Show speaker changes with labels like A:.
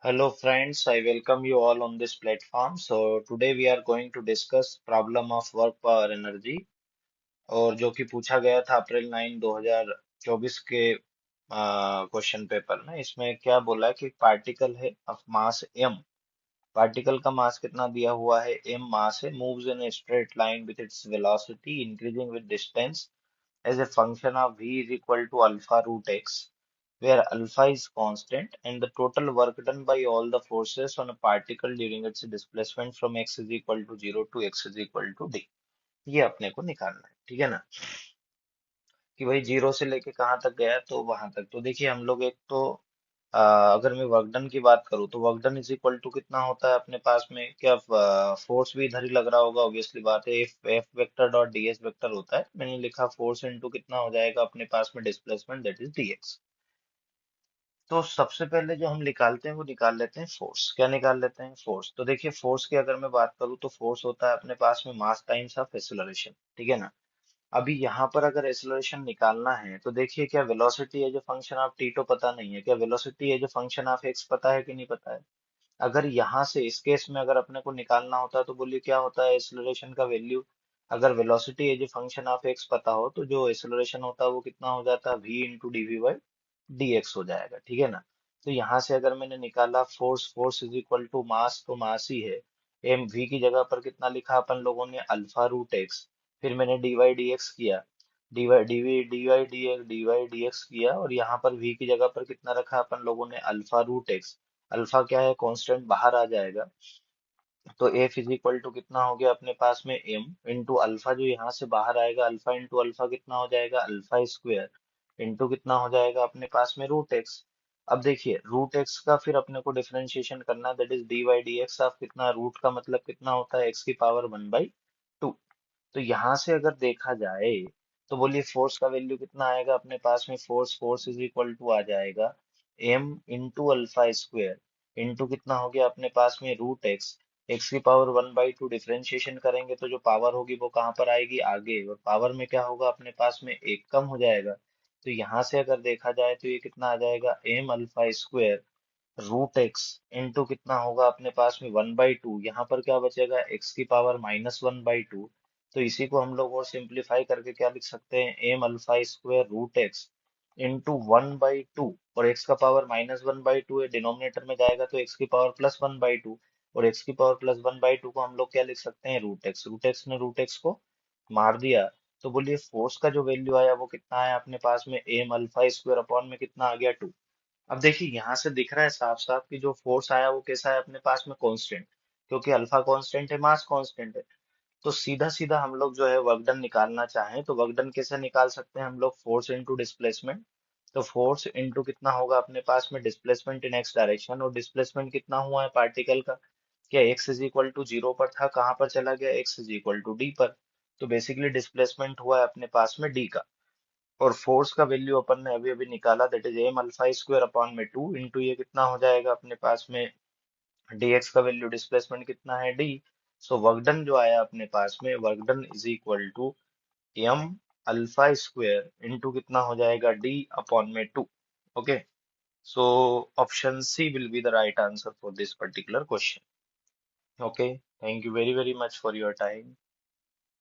A: Hello friends, I welcome you all on this platform. So today we are going to discuss problem of work power energy और जो कि पूछा गया था अप्रैल 9 2024 के क्वेश्चन पेपर में। इसमें क्या बोला है कि पार्टिकल है ऑफ मास m। पार्टिकल का मास कितना दिया हुआ है, m मास है, moves in a straight line with its velocity increasing with distance as a function of v is equal to alpha root x, where alpha is constant and the total work done by all the forces on a particle during its displacement from x is equal to 0 to x is equal to d। ये अपने को निकालना है, ठीक है ना, कि भाई जीरो से लेके कहाँ तक गया तो वहां तक। तो देखिए हम लोग एक तो अगर मैं वर्क डन की बात करूँ तो work done is equal to कितना होता है अपने पास में, क्या फोर्स भी इधर ही लग रहा होगा, ऑब्वियसली बात है, F vector dot DS vector होता है, मैंने लिखा फोर्स इनटू कितना हो जाएगा अपने पास में डिस्प्लेसमेंट, दैट इज डीएक्स। तो सबसे पहले जो हम निकालते हैं वो निकाल लेते हैं फोर्स। क्या निकाल लेते हैं, फोर्स। तो देखिए फोर्स की अगर मैं बात करूँ तो फोर्स होता है अपने पास में मास टाइम्स ऑफ एक्सेलरेशन, ठीक है ना। अभी यहाँ पर अगर एक्सेलरेशन निकालना है तो देखिए, क्या velocity as a function of T तो पता नहीं है, क्या velocity as a function of X पता है कि नहीं पता है। अगर यहाँ से इस केस में अगर अपने को निकालना होता है तो बोलिए क्या होता है एक्सेलरेशन का वैल्यू। अगर velocity as a function of X पता हो तो जो एक्सेलरेशन होता है वो कितना हो जाता है, v into D V by D X हो जाएगा, ठीक है ना। तो यहाँ से अगर मैंने निकाला force, force is equal to mass, तो मास ही है। एम वी की जगह पर कितना लिखा अपन लोगों ने, अल्फा रूट एक्स। फिर मैंने डी वाई डी एक्स किया, डी वाई डी एक्स किया, और यहाँ पर v की जगह पर कितना रखा अपन लोगों ने, अल्फा रूट एक्स। अल्फा क्या है, कांस्टेंट बाहर आ जाएगा। तो एफ इज इक्वल टू कितना हो गया अपने पास में, एम इंटू अल्फा, जो यहाँ से बाहर आएगा, अल्फा इंटू अल्फा कितना हो जाएगा, अल्फा स्क्वायर इंटू कितना हो जाएगा अपने पास में, रूट एक्स। अब देखिए रूट एक्स का फिर अपने को डिफरेंशिएशन करना, that is D Y D X of कितना, रूट का मतलब कितना होता है, एक्स की पावर 1/2। तो यहाँ से अगर देखा जाए तो बोलिए फोर्स का वैल्यू कितना आएगा अपने पास में, force, force is equal to आ जाएगा M into alpha square into कितना हो गया अपने पास में, रूट एक्स। एक्स की पावर 1/2 डिफरेंशिएशन करेंगे तो जो पावर होगी वो कहाँ पर आएगी, आगे, और पावर में क्या होगा अपने पास में, एक कम हो जाएगा। तो यहाँ से अगर देखा जाए तो ये कितना आ जाएगा, M alpha square root X into कितना होगा अपने पास में, 1/2। यहाँ पर क्या बचेगा, एक्स की पावर -1/2। तो इसी को हम लोग और सिंप्लीफाई करके क्या लिख सकते हैं, M alpha square root X into 1/2, और एक्स का पावर -1/2 है, डिनोमिनेटर में जाएगा तो एक्स की पावर +1/2, और एक्स की पावर +1/2 को हम लोग क्या लिख सकते हैं, रूट एक्स। रूट एक्स ने रूट एक्स को मार दिया। तो बोलिए फोर्स का जो वैल्यू आया वो कितना आया अपने पास में, एम अल्फा स्क्वायर अपॉन में कितना आ गया, 2। अब देखिए यहाँ से दिख रहा है साफ साफ कि जो फोर्स आया वो कैसा है अपने पास में, कांस्टेंट, क्योंकि अल्फा कांस्टेंट है, मास कांस्टेंट है। तो सीधा सीधा हम लोग जो है वर्क डन निकालना चाहें तो वर्क डन कैसे निकाल सकते हैं हम लोग, फोर्स इनटू डिस्प्लेसमेंट। तो फोर्स इनटू कितना होगा अपने पास में, डिस्प्लेसमेंट इन एक्स डायरेक्शन, और डिस्प्लेसमेंट कितना हुआ है पार्टिकल का, क्या X is equal to zero पर था, कहाँ पर चला गया, X is equal to D पर। तो बेसिकली डिस्प्लेसमेंट हुआ है अपने पास में डी का। और फोर्स का वैल्यू अपन ने अभी अभी निकाला, that is M alpha square upon में 2 इंटू ये कितना हो जाएगा अपने पास में, dx का वैल्यू डिस्प्लेसमेंट कितना है, d। सो वर्क डन जो आया अपने पास में, work done is equal to M alpha square into कितना हो जाएगा, d अपॉन में 2। Okay, so option C will be the right answer for this particular question. Okay, thank you very very much for your time.